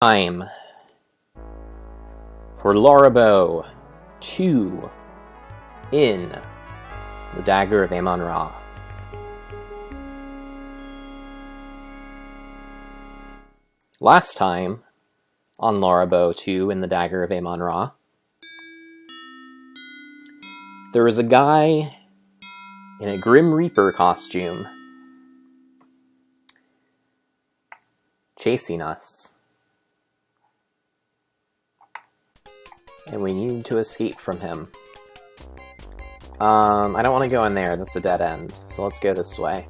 Time for Lorabo 2 in the Dagger of Amon. Last time on Lorabo 2 in the Dagger of Amon, there was a guy in a Grim Reaper costume chasing us. And we need to escape from him. I don't want to go in there, that's a dead end. So let's go this way.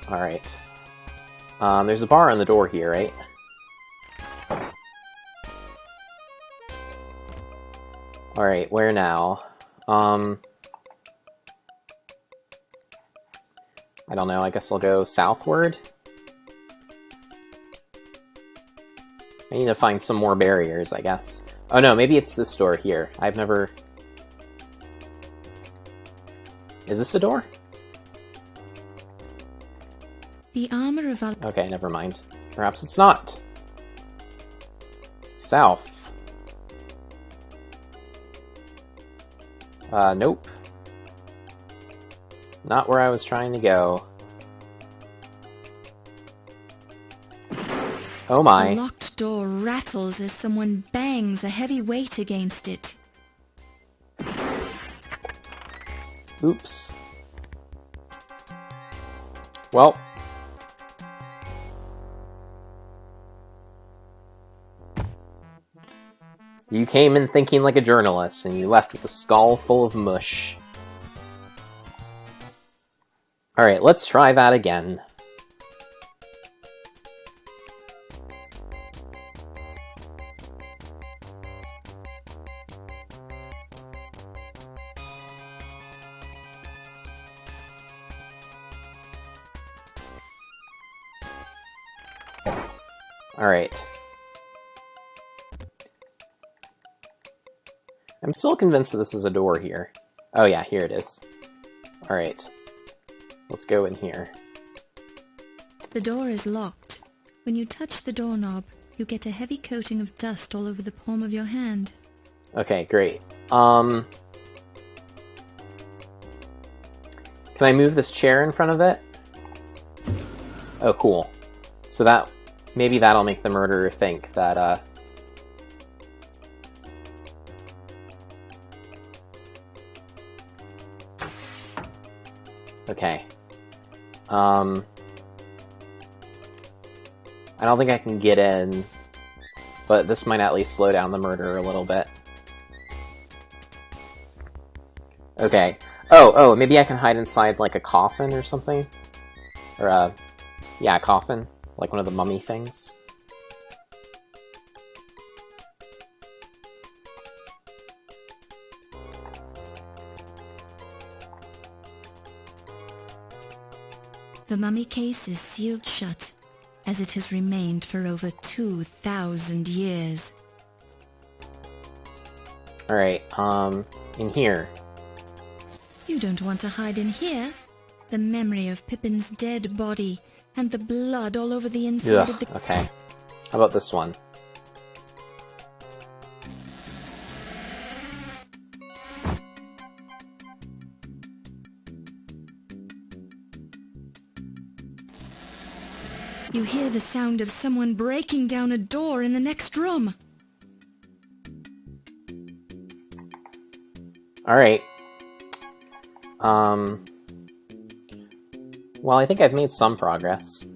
Alright. There's a bar on the door here, right? Alright, where now? I don't know, I guess I'll go southward? I need to find some more barriers, I guess. Oh no, maybe it's this door here. I've never... Is this a door? The armor of... Okay, never mind. Perhaps it's not. South. Nope. Not where I was trying to go. Oh my. The locked door rattles as someone bangs a heavy weight against it. Oops. Well. You came in thinking like a journalist, and you left with a skull full of mush. Alright, let's try that again. Alright. I'm still convinced that this is a door here. Oh yeah, here it is. Alright. Let's go in here. The door is locked. When you touch the doorknob, you get a heavy coating of dust all over the palm of your hand. Okay, great. Can I move this chair in front of it? Oh, cool. So that... Maybe that'll make the murderer think that, Okay. I don't think I can get in, but this might at least slow down the murderer a little bit. Okay. Oh, maybe I can hide inside, like, a coffin or something? Or, yeah, a coffin. Like one of the mummy things. The mummy case is sealed shut, as it has remained for over 2,000 years. Alright, in here. You don't want to hide in here. The memory of Pippin's dead body and the blood all over the inside of the... Okay. How about this one? You hear the sound of someone breaking down a door in the next room. Alright. Well, I think I've made some progress.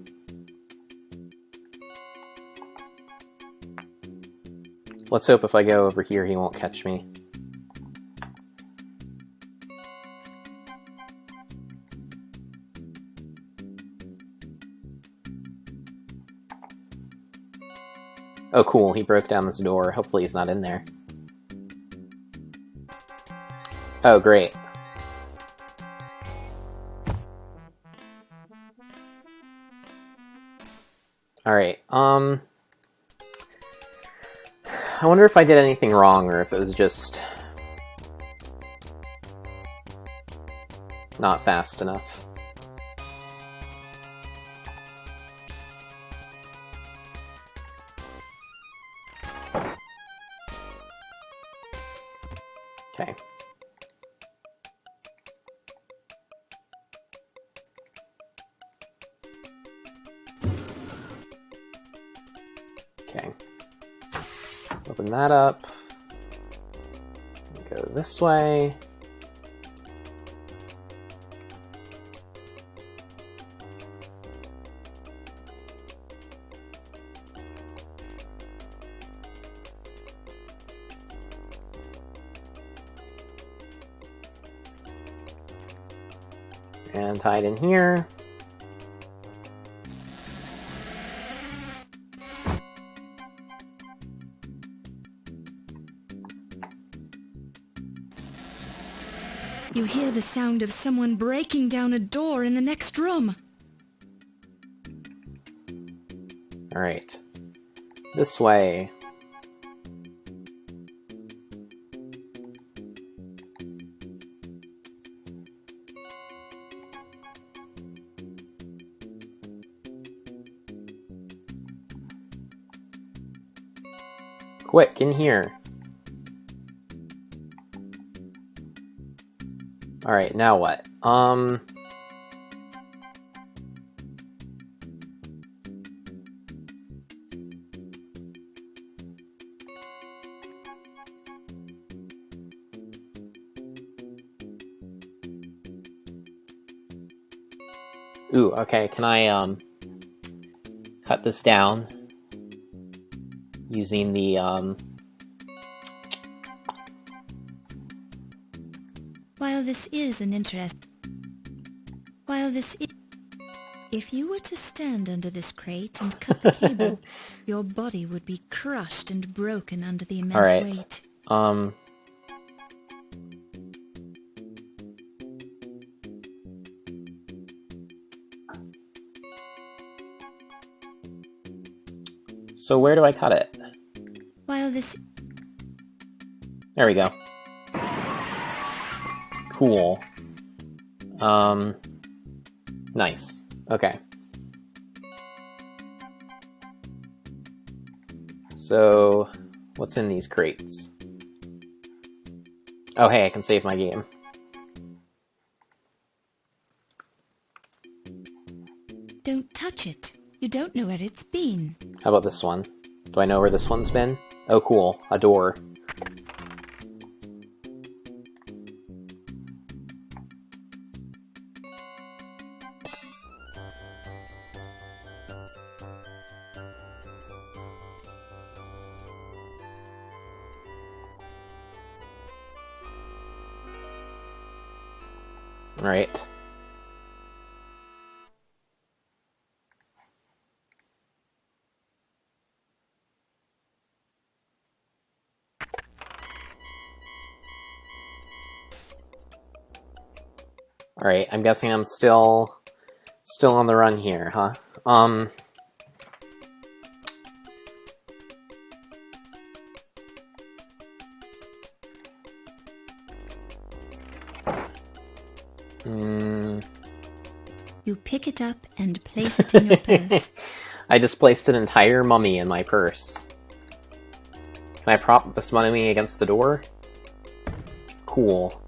Let's hope if I go over here he won't catch me. Oh cool, he broke down this door. Hopefully he's not in there. Oh great. Alright, I wonder if I did anything wrong, or if it was just not fast enough. Okay. Okay. Open that up. Go this way. And hide in here. You hear the sound of someone breaking down a door in the next room. Alright. This way. Quick, in here. Alright, now what? Ooh, okay, can I, cut this down using the, If you were to stand under this crate and cut the cable, your body would be crushed and broken under the immense weight. So where do I cut it? There we go. Cool. Nice. Okay. So, what's in these crates? Oh, hey, I can save my game. Don't touch it. You don't know where it's been. How about this one? Do I know where this one's been? Oh, cool. A door. Alright. Alright, I'm guessing I'm still on the run here, huh? You pick it up and place it in your purse. I just placed an entire mummy in my purse. Can I prop this mummy against the door? Cool.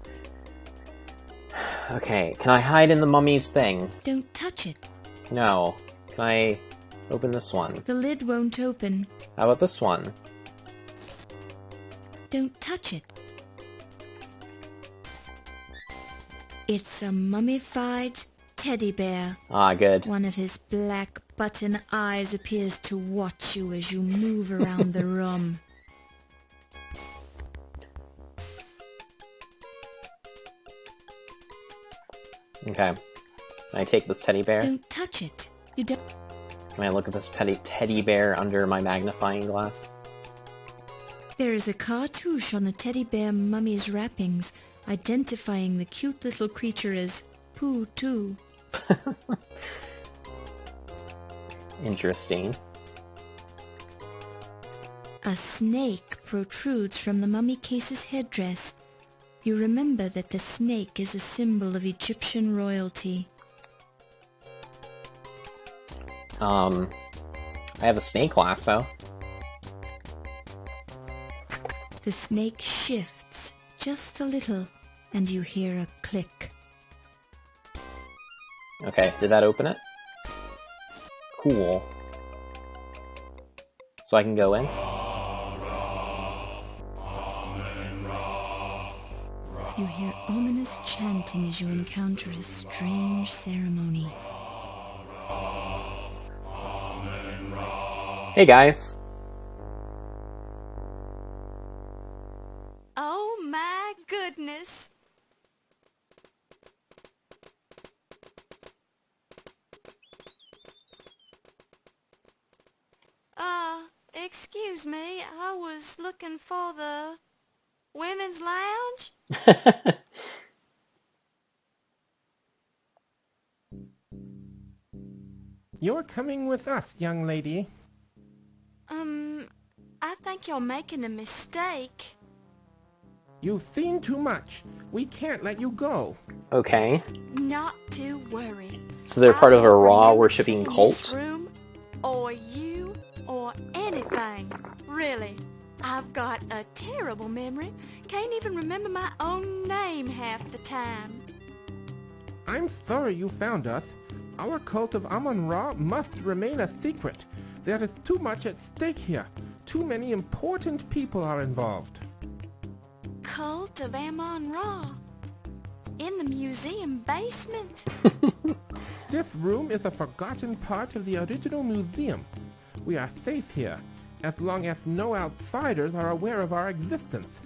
Okay, can I hide in the mummy's thing? Don't touch it. No. Can I open this one? The lid won't open. How about this one? Don't touch it. It's a mummified teddy bear. Ah, good. One of his black button eyes appears to watch you as you move around the room. Okay. Can I take this teddy bear? Don't touch it. You don't... Can I look at this teddy bear under my magnifying glass? There is a cartouche on the teddy bear mummy's wrappings, identifying the cute little creature as Pooh Too. Interesting. A snake protrudes from the mummy case's headdress. You remember that the snake is a symbol of Egyptian royalty. I have a snake lasso. The snake shifts just a little, and you hear a click. Okay, did that open it? Cool. So I can go in? You hear ominous chanting as you encounter a strange ceremony. Hey guys! Oh my goodness! Excuse me, I was looking for the women's lounge? You're coming with us, young lady. I think you're making a mistake. You've seen too much. We can't let you go. Okay. Not to worry. So they're part of a I won't Ra remember worshipping seeing cult? this room, or you, or anything. Really. I've got a terrible memory. Can't even remember my own name half the time. I'm sorry you found us. Our cult of Amon Ra must remain a secret. There is too much at stake here. Too many important people are involved. Cult of Amon Ra? In the museum basement? This room is a forgotten part of the original museum. We are safe here, as long as no outsiders are aware of our existence.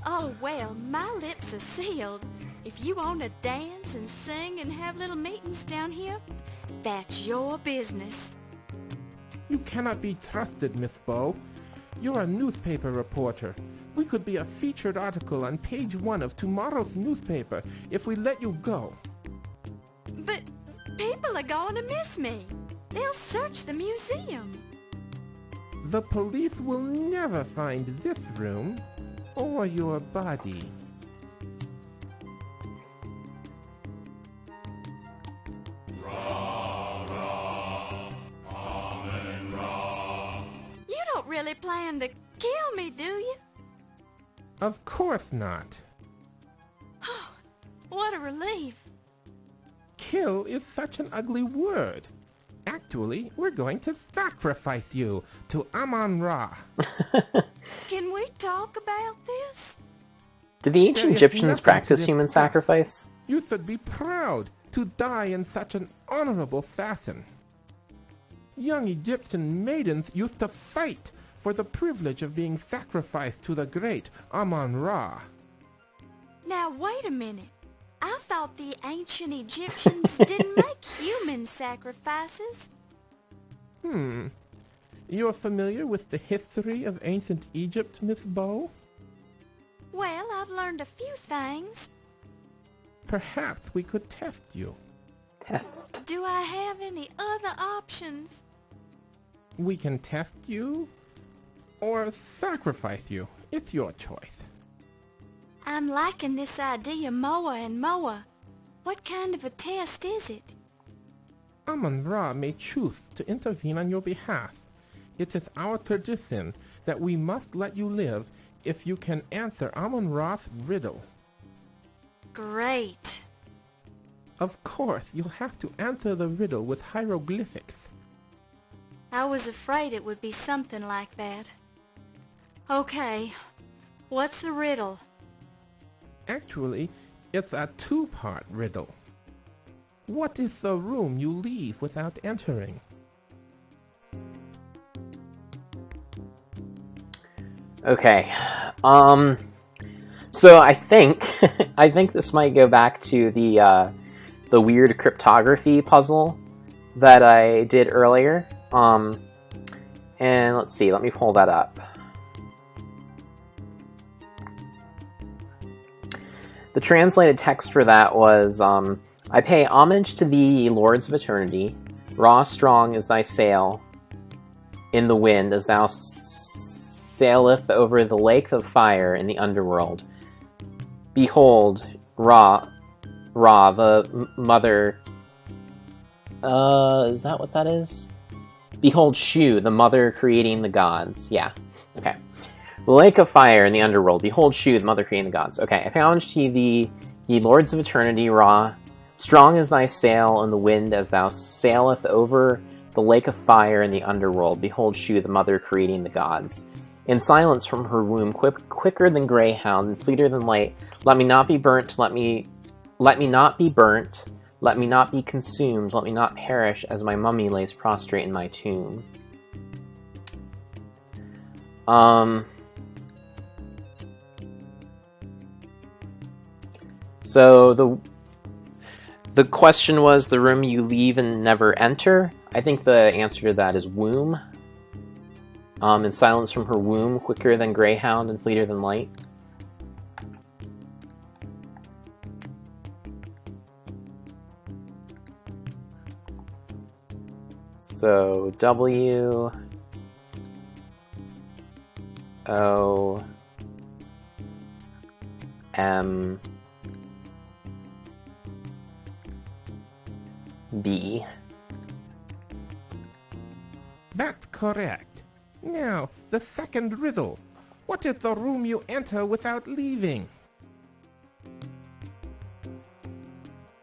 Oh, well, my lips are sealed. If you want to dance and sing and have little meetings down here, that's your business. You cannot be trusted, Miss Bow. You're a newspaper reporter. We could be a featured article on page 1 of tomorrow's newspaper if we let you go. But people are going to miss me. They'll search the museum. The police will never find this room or your body. You don't really plan to kill me, do you? Of course not. What a relief. Kill is such an ugly word. Actually, we're going to sacrifice you to Amon Ra. Can we talk about this? Did the ancient There is Egyptians nothing to practice human discuss. sacrifice? You should be proud to die in such an honorable fashion. Young Egyptian maidens used to fight for the privilege of being sacrificed to the great Amon Ra. Now, wait a minute. I thought the ancient Egyptians didn't make human sacrifices. You're familiar with the history of ancient Egypt, Miss Bow? Well, I've learned a few things. Perhaps we could test you. Test. Do I have any other options? We can test you or sacrifice you. It's your choice. I'm liking this idea more and more. What kind of a test is it? Amon Ra may choose to intervene on your behalf. It is our tradition that we must let you live if you can answer Amon Ra's riddle. Great. Of course, you'll have to answer the riddle with hieroglyphics. I was afraid it would be something like that. Okay, what's the riddle? Actually, it's a two-part riddle. What is the room you leave without entering? Okay. So I think I think this might go back to the weird cryptography puzzle that I did earlier. And let's see, let me pull that up. The translated text for that was, I pay homage to thee, lords of eternity. Ra strong is thy sail in the wind as thou saileth over the lake of fire in the underworld. Behold, Ra, the mother... is that what that is? Behold, Shu, the mother creating the gods. Yeah, okay. The lake of fire in the underworld. Behold, Shu, the mother creating the gods. Okay, I pay homage to thee, ye lords of eternity, Ra. Strong as thy sail in the wind as thou saileth over the lake of fire in the underworld. Behold, Shu, the mother creating the gods. In silence from her womb, quicker than greyhound and fleeter than light, let me not be burnt, let me not be burnt, let me not be consumed, let me not perish as my mummy lays prostrate in my tomb. So the question was the room you leave and never enter. I think the answer to that is womb. In silence from her womb, quicker than greyhound and fleeter than light. So W O M B. That's correct. Now, the second riddle. What is the room you enter without leaving?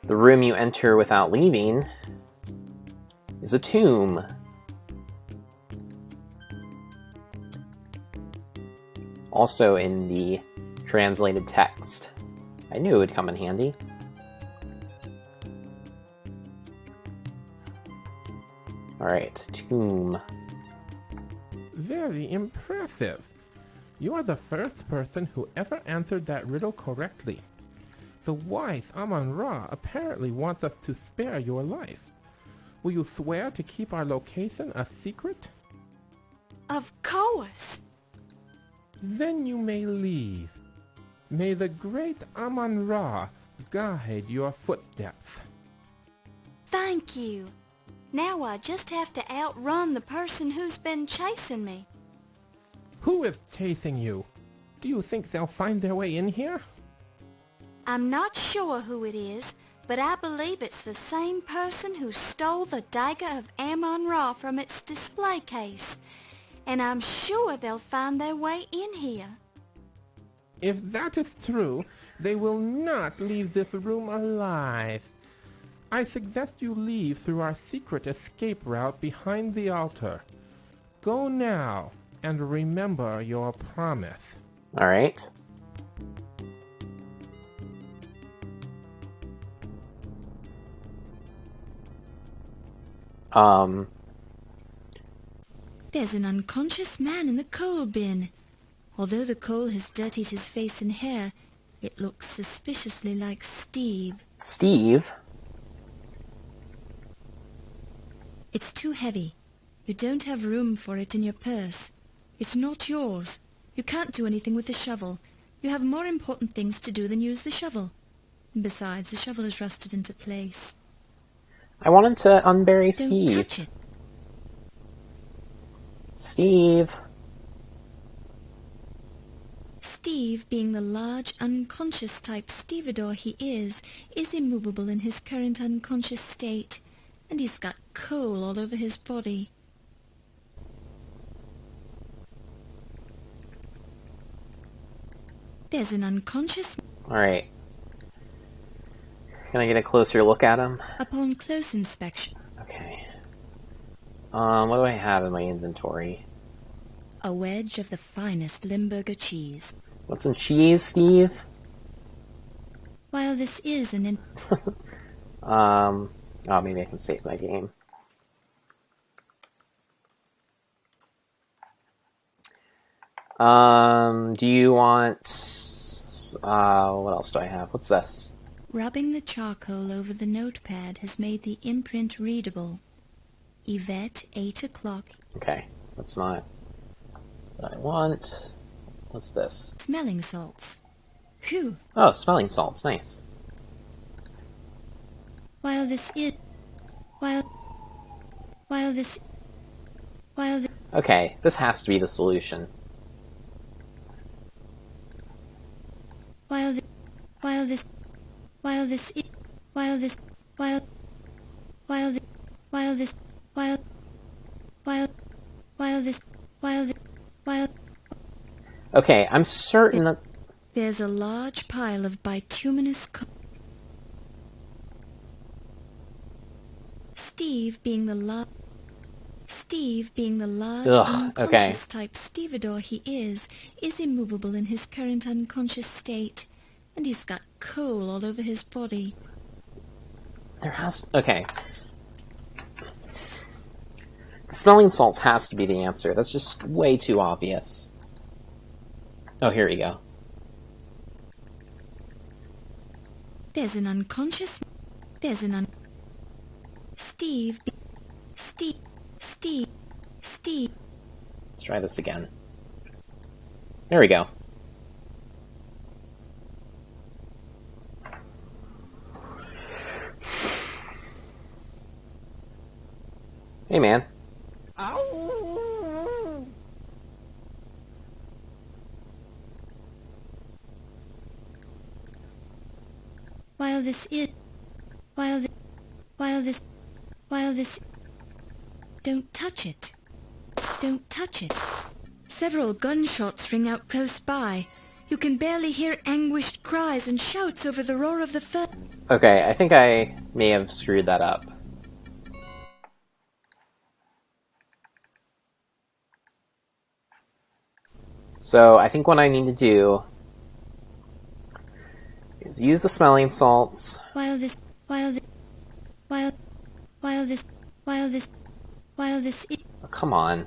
The room you enter without leaving is a tomb. Also in the translated text. I knew it would come in handy. Alright, tomb. Very impressive. You are the first person who ever answered that riddle correctly. The wise Amon-Ra apparently wants us to spare your life. Will you swear to keep our location a secret? Of course. Then you may leave. May the great Amon-Ra guide your footsteps. Thank you. Now I just have to outrun the person who's been chasing me. Who is chasing you? Do you think they'll find their way in here? I'm not sure who it is, but I believe it's the same person who stole the Dagger of Amon-Ra from its display case. And I'm sure they'll find their way in here. If that is true, they will not leave this room alive. I suggest you leave through our secret escape route behind the altar. Go now, and remember your promise. Alright. There's an unconscious man in the coal bin. Although the coal has dirtied his face and hair, it looks suspiciously like Steve. Steve? It's too heavy. You don't have room for it in your purse. It's not yours. You can't do anything with the shovel. You have more important things to do than use the shovel. And besides, the shovel is rusted into place. I wanted to unbury Don't Steve. touch it. Steve. Steve, being the large, unconscious type stevedore he is immovable in his current unconscious state, and he's got coal all over his body. There's an unconscious... Alright. Can I get a closer look at him? Upon close inspection, Okay. What do I have in my inventory? a wedge of the finest Limburger cheese. Want some cheese, Steve? While this is an... Oh, maybe I can save my game. Do you want... what else do I have? What's this? Rubbing the charcoal over the notepad has made the imprint readable. Yvette, 8 o'clock. Okay, that's not what I want. What's this? Smelling salts. Phew. Oh, smelling salts, nice. While this is... While this... Okay, this has to be the solution. While this... While this... While this... While this... While... While this... While this... While... While... While this... While this... While... Okay, I'm certain that... There's a large pile of bituminous Steve being the large Ugh, okay. unconscious type stevedore he is immovable in his current unconscious state, and he's got coal all over his body. There has... Okay. The smelling salts has to be the answer. That's just way too obvious. Oh, here we go. There's an unconscious... Steve... Let's try this again. There we go. Hey, man. Ow! While this... Don't touch it. Don't touch it. Several gunshots ring out close by. You can barely hear anguished cries and shouts over the roar of the Okay, I think I may have screwed that up. So I think what I need to do is use the smelling salts. While this Oh, come on.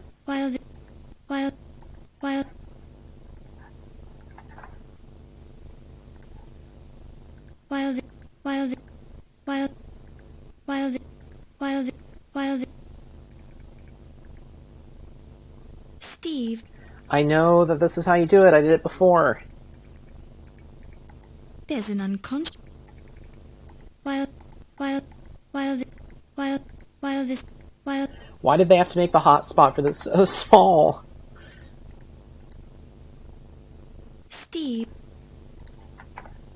Steve, I know that this is how you do it. I did it before. there's an unconscious... Why did they have to make the hotspot for this so small? Steve,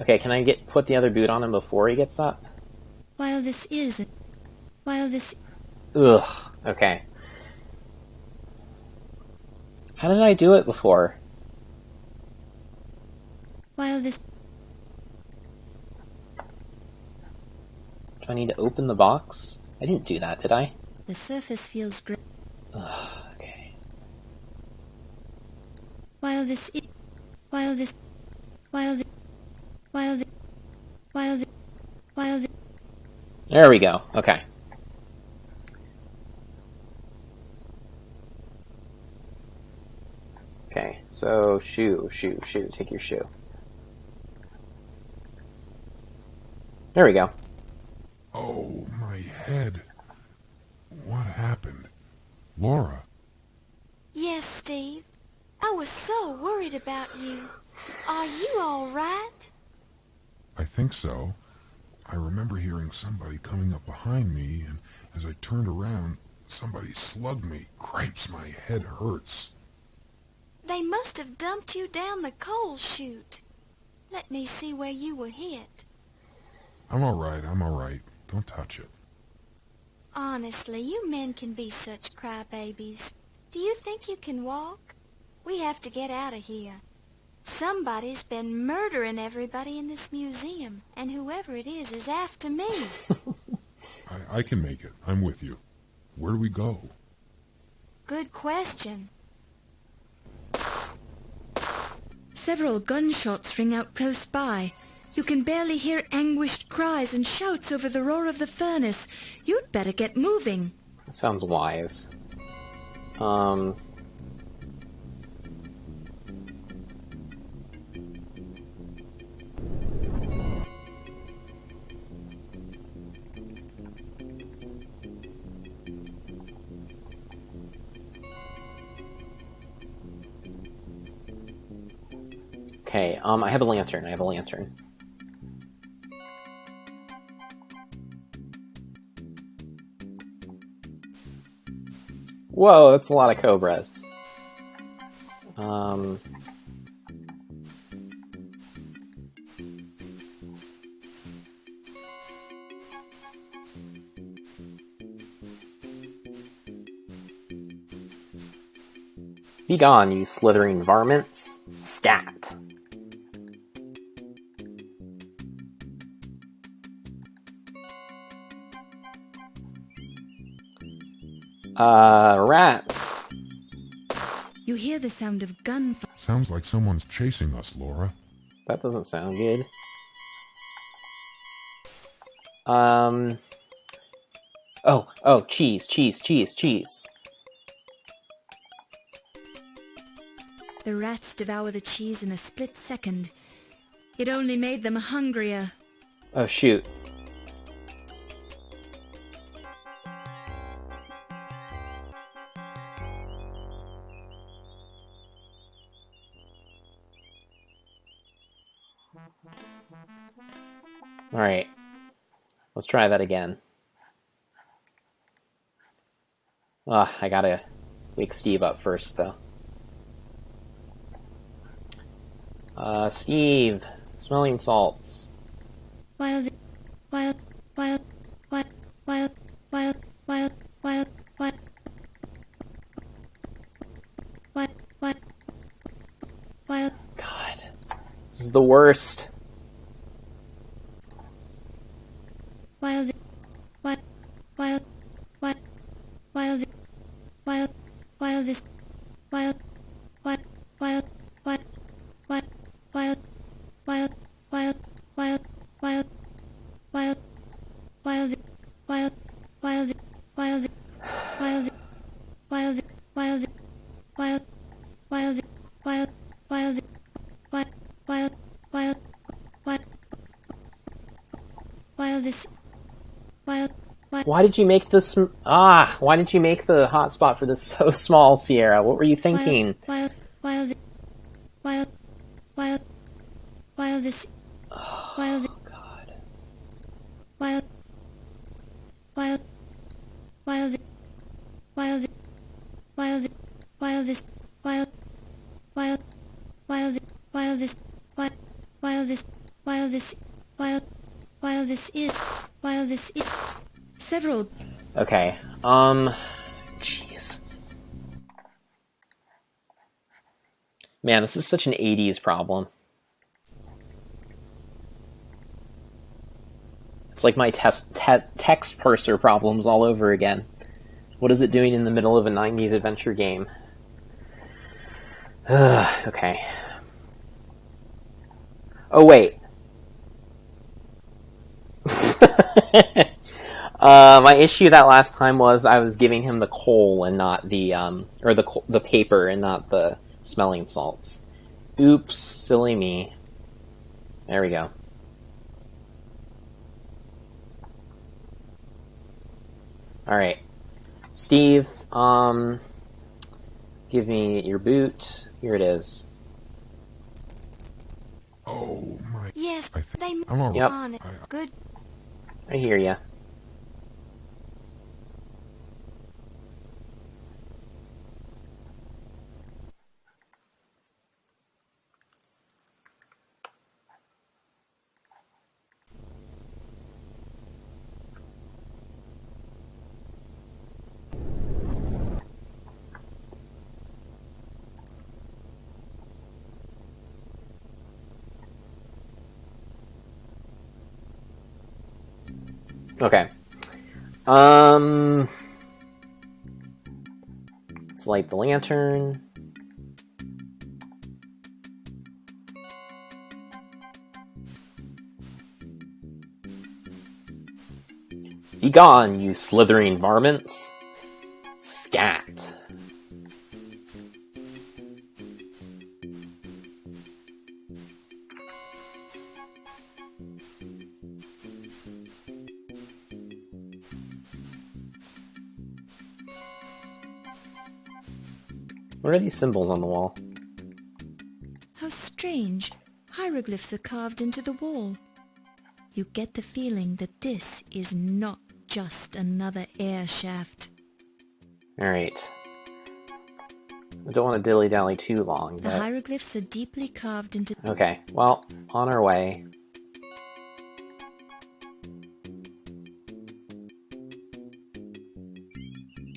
Okay, can I put the other boot on him before he gets up? Ugh, okay. How did I do it before? Do I need to open the box? I didn't do that, did I? the surface feels great. Ugh, okay. There we go, okay. Okay, so shoe, take your shoe. There we go. Oh, my head. What happened? Laura? Yes, Steve. I was so worried about you. Are you all right? I think so. I remember hearing somebody coming up behind me, and as I turned around, somebody slugged me. Cripes, my head hurts. They must have dumped you down the coal chute. Let me see where you were hit. I'm all right. Don't touch it. Honestly, you men can be such crybabies. Do you think you can walk? We have to get out of here. Somebody's been murdering everybody in this museum, and whoever it is after me. I can make it. I'm with you. Where do we go? Good question. Several gunshots ring out close by. You can barely hear anguished cries and shouts over the roar of the furnace. You'd better get moving. That sounds wise. Okay, I have a lantern. Whoa, that's a lot of cobras. Be gone, you slithering varmints. Scat. Rats. You hear the sound of gunfire. Sounds like someone's chasing us, Laura. That doesn't sound good. Oh, cheese. The rats devour the cheese in a split second. It only made them hungrier. Oh, shoot. Alright. Let's try that again. I gotta wake Steve up first, though. Steve, smelling salts. While God, this is the worst. Why did you make this? Why did you make the hotspot for this so small, Sierra? What were you thinking? while this is several. Okay, jeez. Man, this is such an 80s problem. It's like my text parser problems all over again. What is it doing in the middle of a 90s adventure game? Okay. Oh, wait. My issue that last time was I was giving him the coal and not the, or the paper and not the smelling salts. Oops, silly me. There we go. Alright. Steve, give me your boot. Here it is. Oh my... Yes, they I'm all right. Yep. on it. Good. I hear ya. Okay. Let's light the lantern. Be gone, you slithering varmints. Scat. What are these symbols on the wall? How strange. Hieroglyphs are carved into the wall. You get the feeling that this is not just another air shaft. Alright. I don't want to dilly-dally too long, The but... hieroglyphs are deeply carved into... Okay, well, on our way.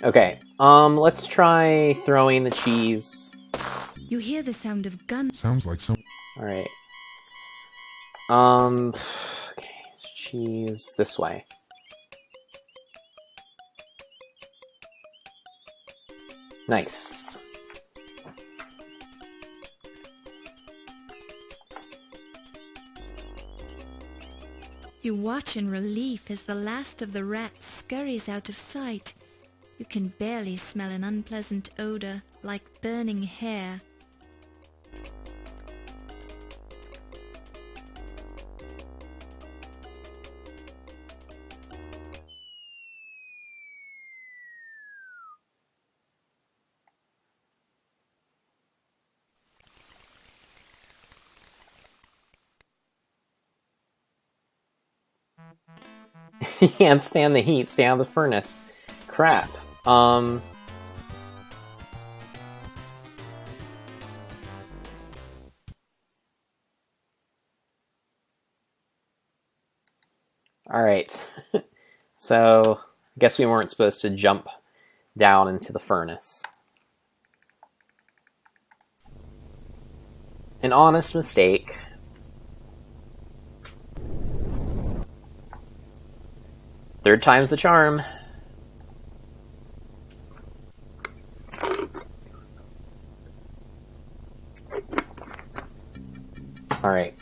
Okay, let's try throwing the cheese You hear the sound of gun. Sounds like some... Alright. Okay, cheese this way. Nice. You watch in relief as the last of the rats scurries out of sight. You can barely smell an unpleasant odor, like burning hair. You can't stand the heat, stay out of the furnace. Crap. Alright. So, I guess we weren't supposed to jump down into the furnace. An honest mistake. Third time's the charm. Alright.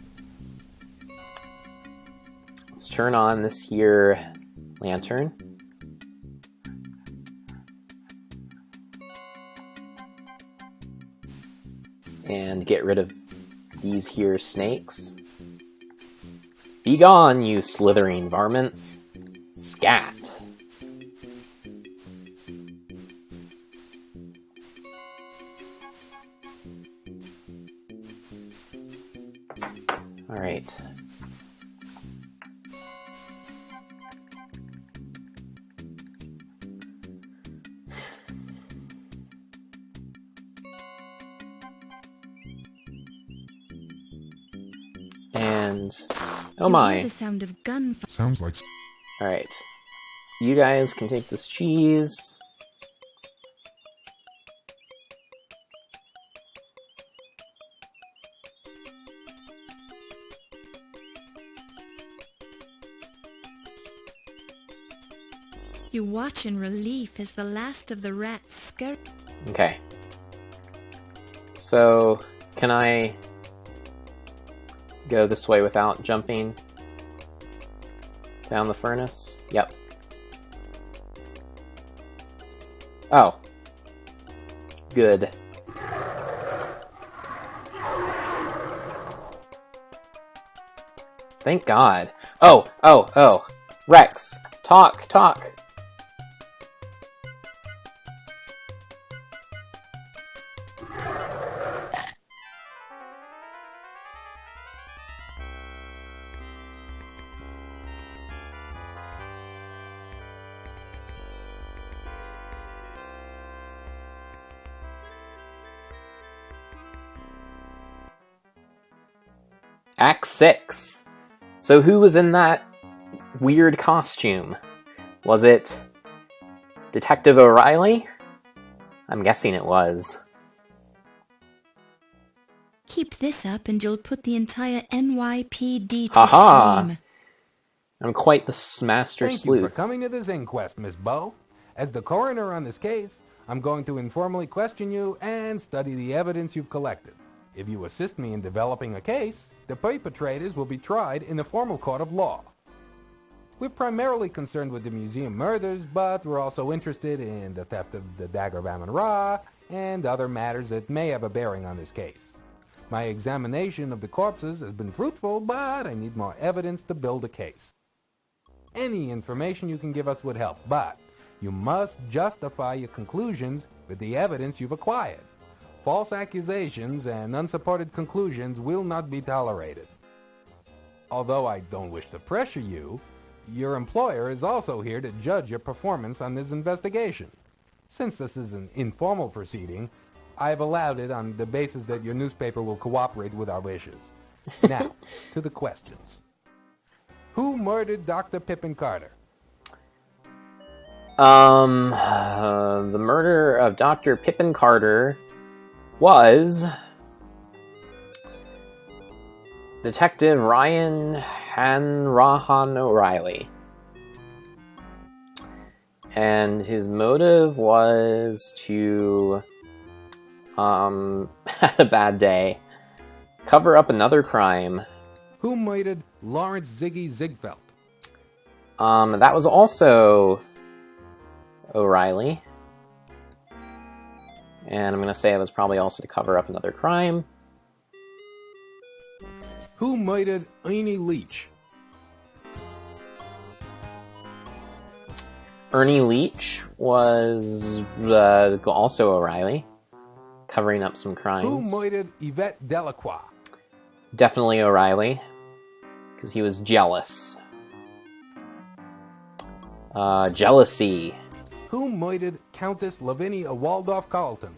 Let's turn on this here lantern. And get rid of these here snakes. Be gone, you slithering varmints. Scat. All right. And oh my. You hear the sound of gunfire. Sounds like... All right. You guys can take this cheese. You watch in relief as the last of the rats scurry. Okay. So, can I go this way without jumping down the furnace? Yep. Oh. Good. Thank God. Oh. Rex, talk. Act 6. So who was in that weird costume? Was it Detective O'Reilly? I'm guessing it was. Keep this up and you'll put the entire NYPD to Haha. shame. I'm quite the master Thank sleuth. you for coming to this inquest, Miss Bow. As the coroner on this case, I'm going to informally question you and study the evidence you've collected. If you assist me in developing a case, the perpetrators will be tried in the formal court of law. We're primarily concerned with the museum murders, but we're also interested in the theft of the Dagger of Amon and other matters that may have a bearing on this case. My examination of the corpses has been fruitful, but I need more evidence to build a case. Any information you can give us would help, but you must justify your conclusions with the evidence you've acquired. False accusations and unsupported conclusions will not be tolerated. Although I don't wish to pressure you, your employer is also here to judge your performance on this investigation. Since this is an informal proceeding, I've allowed it on the basis that your newspaper will cooperate with our wishes. Now, to the questions. Who murdered Dr. Pippin Carter? The murder of Dr. Pippin Carter was Detective Ryan Hanrahan O'Reilly. And his motive was to, had a bad day, cover up another crime. Who murdered Lawrence Ziggy Ziegfeld? That was also O'Reilly. And I'm going to say it was probably also to cover up another crime. Who murdered Ernie Leach? Ernie Leach was also O'Reilly, covering up some crimes. Who murdered Yvette Delacroix? Definitely O'Reilly, because he was jealous. Jealousy. Who murdered Countess Lavinia Waldorf Carleton?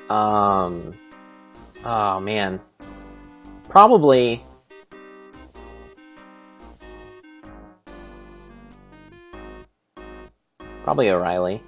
Oh man. Probably O'Reilly.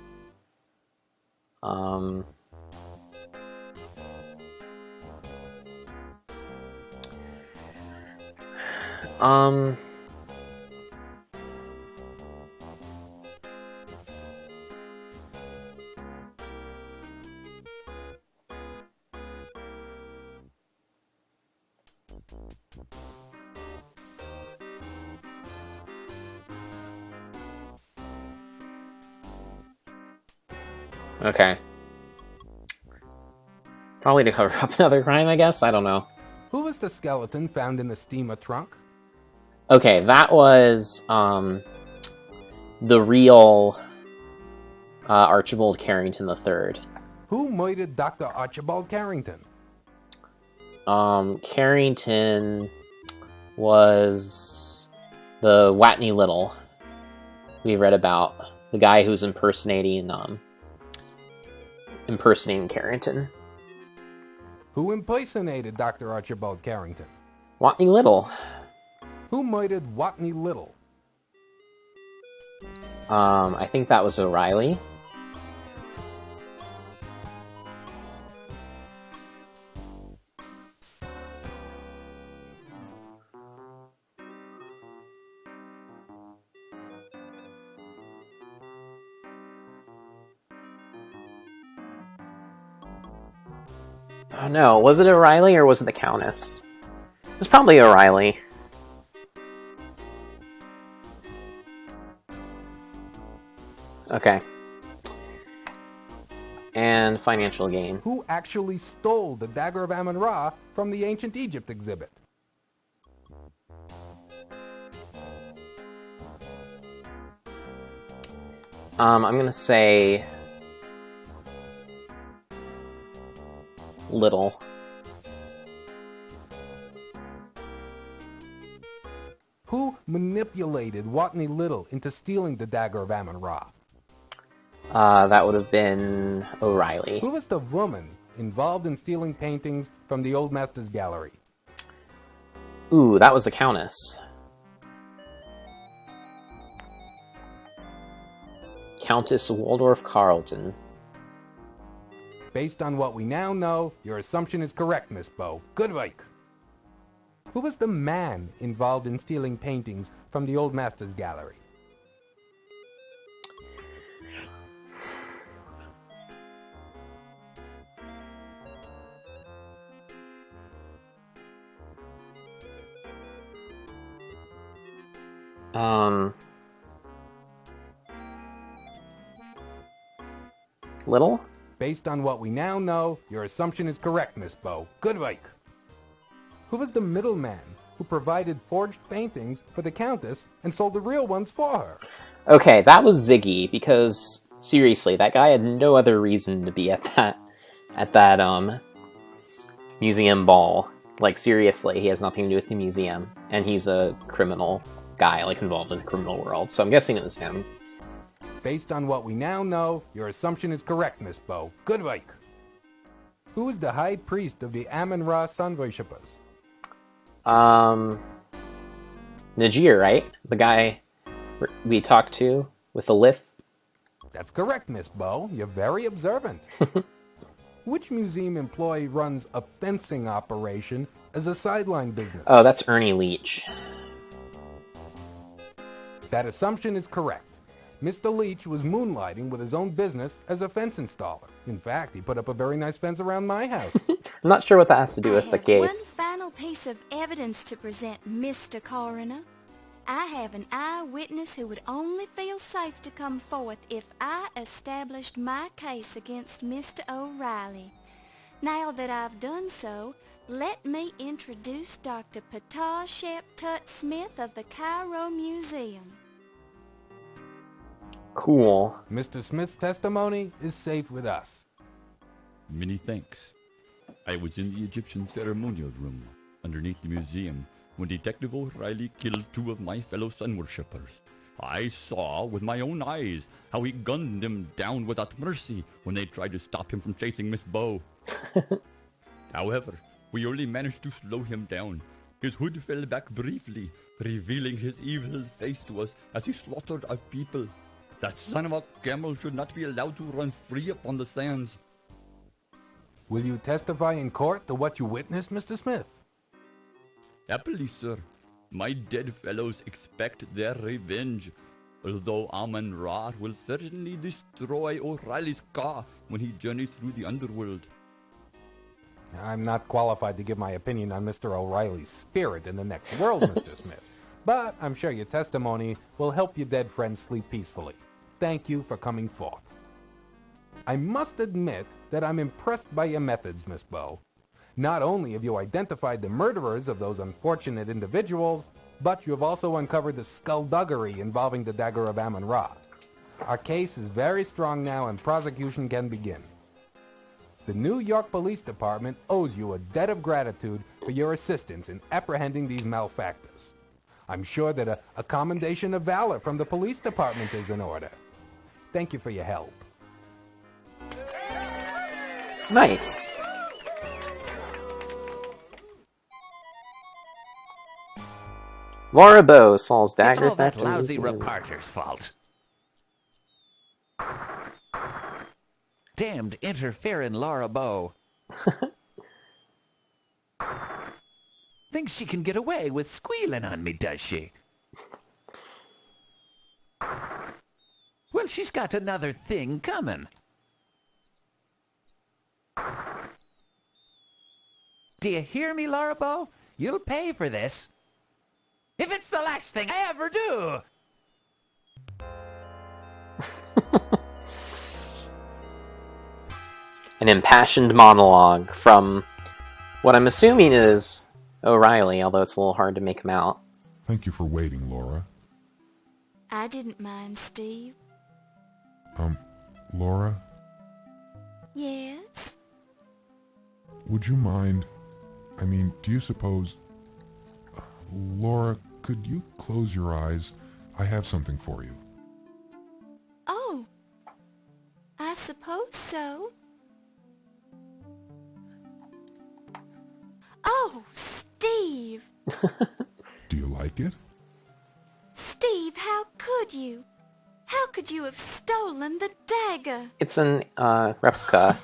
Okay. Probably to cover up another crime, I guess? I don't know. Who was the skeleton found in the steamer trunk? Okay, that was, the real, Archibald Carrington III. Who murdered Dr. Archibald Carrington? Carrington was the Watney Little we read about. The guy who's impersonating Carrington. Who impersonated Dr. Archibald Carrington? Watney Little. Who murdered Watney Little? I think that was O'Reilly. Oh no, was it O'Reilly or was it the Countess? It was probably O'Reilly. Okay. And financial gain. Who actually stole the Dagger of Amon Ra from the Ancient Egypt exhibit? I'm gonna say Little. Who manipulated Watney Little into stealing the Dagger of Amon Ra? That would have been O'Reilly. Who was the woman involved in stealing paintings from the Old Masters Gallery? Ooh, that was the Countess. Countess Waldorf Carleton. Based on what we now know, your assumption is correct, Miss Bow. Good work. Who was the man involved in stealing paintings from the Old Masters Gallery? Little? Based on what we now know, your assumption is correct, Miss Bow. Good work. Who was the middleman who provided forged paintings for the Countess and sold the real ones for her? Okay, that was Ziggy, because seriously, that guy had no other reason to be at that museum ball. Like, seriously, he has nothing to do with the museum, and he's a criminal guy, like, involved in the criminal world, so I'm guessing it was him. Based on what we now know, your assumption is correct, Miss Bow. Good work. Who is the high priest of the Amon-Ra sun worshippers? Najir, right? The guy we talked to with the lift? That's correct, Miss Bow. You're very observant. which museum employee runs a fencing operation as a sideline business? Oh, that's Ernie Leach. That assumption is correct. Mr. Leach was moonlighting with his own business as a fence installer. In fact, he put up a very nice fence around my house. I'm not sure what that has to do with the I have case. one final piece of evidence to present, Mr. Coroner. I have an eyewitness who would only feel safe to come forth if I established my case against Mr. O'Reilly. Now that I've done so, let me introduce Dr. Ptah Shep Tut Smith of the Cairo Museum. Cool. Mr. Smith's testimony is safe with us. Many thanks. I was in the Egyptian ceremonial room underneath the museum when Detective O'Reilly killed 2 of my fellow sun worshippers. I saw with my own eyes how he gunned them down without mercy when they tried to stop him from chasing Miss Bow. However, we only managed to slow him down. His hood fell back briefly, revealing his evil face to us as he slaughtered our people. That son of a camel should not be allowed to run free upon the sands. Will you testify in court to what you witnessed, Mr. Smith? Happily, sir. My dead fellows expect their revenge, although Amon-Ra will certainly destroy O'Reilly's car when he journeys through the underworld. I'm not qualified to give my opinion on Mr. O'Reilly's spirit in the next world, Mr. Smith, but I'm sure your testimony will help your dead friends sleep peacefully. Thank you for coming forth. I must admit that I'm impressed by your methods, Miss Bow. Not only have you identified the murderers of those unfortunate individuals, but you have also uncovered the skullduggery involving the Dagger of Amon-Ra. Our case is very strong now and prosecution can begin. The New York Police Department owes you a debt of gratitude for your assistance in apprehending these malefactors. I'm sure that a commendation of valor from the police department is in order. Thank you for your help. Nice. Laura Bow solves dagger It's all that theft. lousy reporter's fault. Damned interfering Laura Bow. Thinks she can get away with squealing on me, does she? Well, she's got another thing coming. Do you hear me, Laura Bow? You'll pay for this. If it's the last thing I ever do. An impassioned monologue from what I'm assuming is O'Reilly, although it's a little hard to make him out. Thank you for waiting, Laura. I didn't mind, Steve. Laura, Yes? would you mind... do you suppose... Laura, could you close your eyes? I have something for you. Oh, I suppose so. Oh, Steve! Do you like it? Steve, how could you? How could you have stolen the dagger? It's an replica.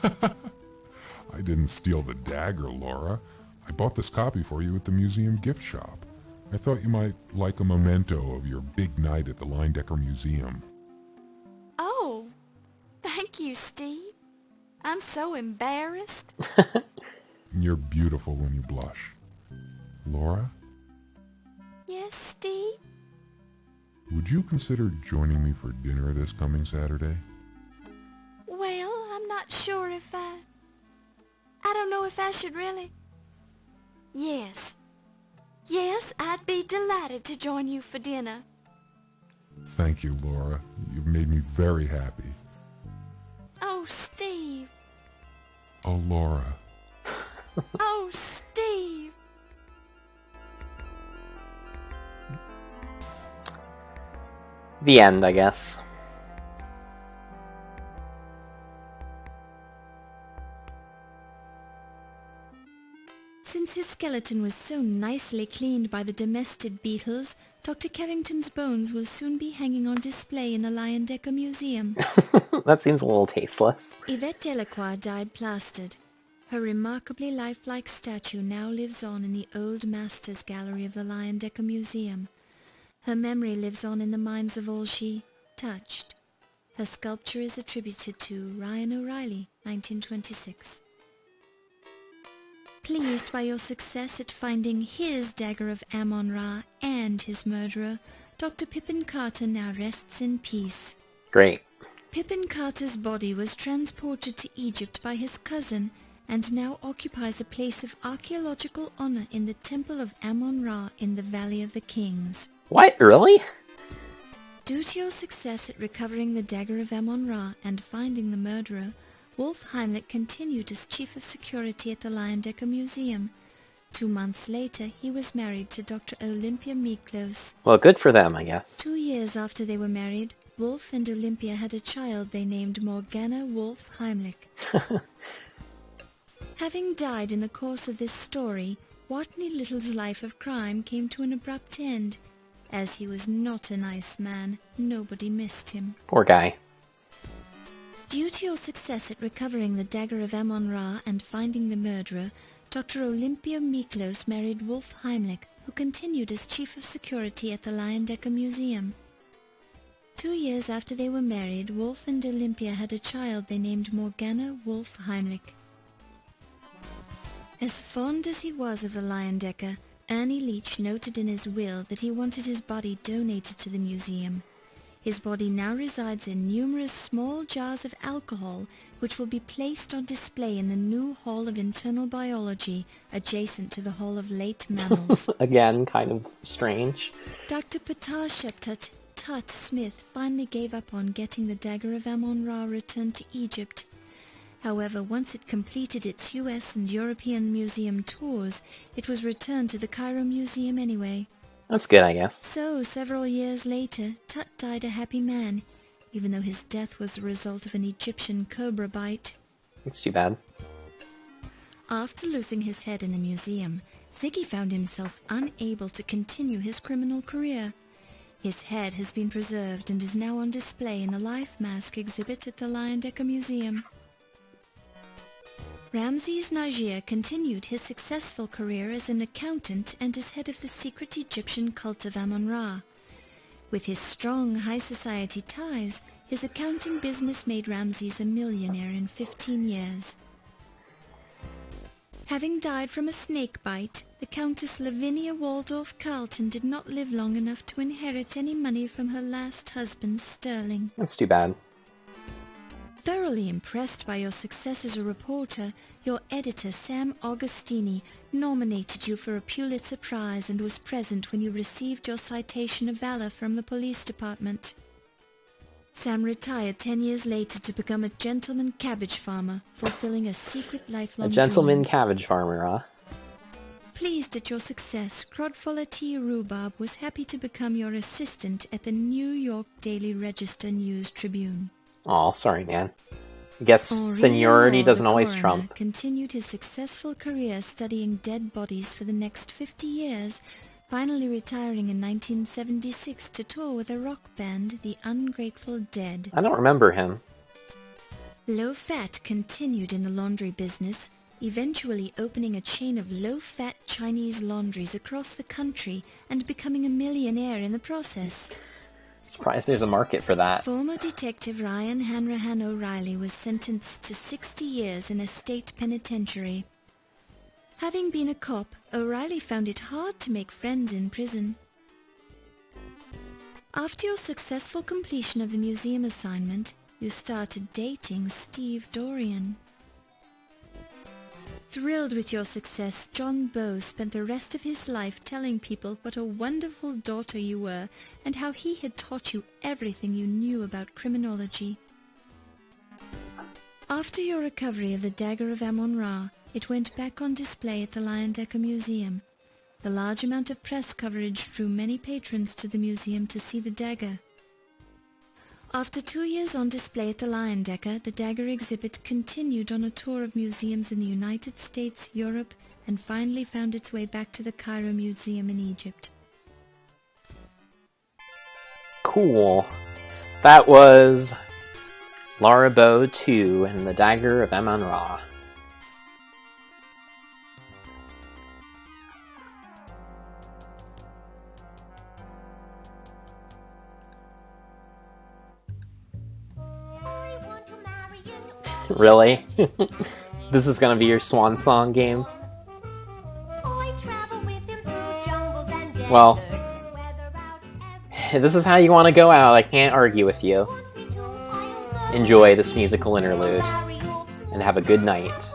I didn't steal the dagger, Laura. I bought this copy for you at the museum gift shop. I thought you might like a memento of your big night at the Linedecker Museum. Oh, thank you, Steve. I'm so embarrassed. You're beautiful when you blush. Laura, Yes, Steve? would you consider joining me for dinner this coming Saturday? Well, I'm not sure if I don't know if I should really. Yes. Yes, I'd be delighted to join you for dinner. Thank you, Laura. You've made me very happy. Oh, Steve. Oh, Laura. Oh, Steve. The end, I guess. Since his skeleton was so nicely cleaned by the domestic beetles, Dr. Carrington's bones will soon be hanging on display in the Leyendecker Museum. That seems a little tasteless. Yvette Delacroix died plastered. Her remarkably lifelike statue now lives on in the Old Masters Gallery of the Leyendecker Museum. Her memory lives on in the minds of all she touched. Her sculpture is attributed to Ryan O'Reilly, 1926. Pleased by your success at finding his Dagger of Amon-Ra and his murderer, Dr. Pippin Carter now rests in peace. Great. Pippin Carter's body was transported to Egypt by his cousin and now occupies a place of archaeological honor in the Temple of Amon-Ra in the Valley of the Kings. What? Really? Due to your success at recovering the Dagger of Amon-Ra and finding the murderer, Wolf Heimlich continued as chief of security at the Leyendecker Museum. 2 months later, he was married to Dr. Olympia Miklos. Well, good for them, I guess. 2 years after they were married, Wolf and Olympia had a child they named Morgana Wolf Heimlich. Having died in the course of this story, Watney Little's life of crime came to an abrupt end. As he was not a nice man, nobody missed him. Poor guy. Due to your success at recovering the Dagger of Amon-Ra and finding the murderer, Dr. Olympia Miklos married Wolf Heimlich, who continued as chief of security at the Leyendecker Museum. 2 years after they were married, Wolf and Olympia had a child they named Morgana Wolf Heimlich. As fond as he was of the Leyendecker, Ernie Leach noted in his will that he wanted his body donated to the museum. His body now resides in numerous small jars of alcohol, which will be placed on display in the new Hall of Internal Biology, adjacent to the Hall of Late Mammals. Again, kind of strange. Dr. Patasha Tut Smith finally gave up on getting the Dagger of Amon-Ra returned to Egypt. However, once it completed its US and European museum tours, it was returned to the Cairo Museum anyway. That's good, I guess. So, several years later, Tut died a happy man, even though his death was the result of an Egyptian cobra bite. That's too bad. After losing his head in the museum, Ziggy found himself unable to continue his criminal career. His head has been preserved and is now on display in the Life Mask exhibit at the Leyendecker Museum. Ramses Najir continued his successful career as an accountant and as head of the secret Egyptian cult of Amon-Ra. With his strong high society ties, his accounting business made Ramses a millionaire in 15 years. Having died from a snake bite, the Countess Lavinia Waldorf Carlton did not live long enough to inherit any money from her last husband, Sterling. That's too bad. Thoroughly impressed by your success as a reporter, your editor, Sam Augustini, nominated you for a Pulitzer Prize and was present when you received your Citation of Valor from the police department. Sam retired 10 years later to become a gentleman cabbage farmer, fulfilling a secret lifelong A gentleman dream. cabbage farmer, huh? Pleased at your success, Crodfolla T. Rhubarb was happy to become your assistant at the New York Daily Register News Tribune. Aw, sorry, man. I guess Henri seniority Moore, doesn't the always coroner, trump. continued his successful career studying dead bodies for the next 50 years, finally retiring in 1976 to tour with a rock band, the Ungrateful Dead. I don't remember him. Low Fat continued in the laundry business, eventually opening a chain of low-fat Chinese laundries across the country and becoming a millionaire in the process. Surprised there's a market for that. Former Detective Ryan Hanrahan O'Reilly was sentenced to 60 years in a state penitentiary. Having been a cop, O'Reilly found it hard to make friends in prison. After your successful completion of the museum assignment, you started dating Steve Dorian. Thrilled with your success, John Bow spent the rest of his life telling people what a wonderful daughter you were and how he had taught you everything you knew about criminology. After your recovery of the Dagger of Amon-Ra, it went back on display at the Leyendecker Museum. The large amount of press coverage drew many patrons to the museum to see the dagger. After 2 years on display at the Leyendecker, the dagger exhibit continued on a tour of museums in the United States, Europe, and finally found its way back to the Cairo Museum in Egypt. Cool. That was Laraboe 2 and the Dagger of Amon-Ra. Really? This is gonna be your swan song game? Well, this is how you want to go out. I can't argue with you. Enjoy this musical interlude, and have a good night.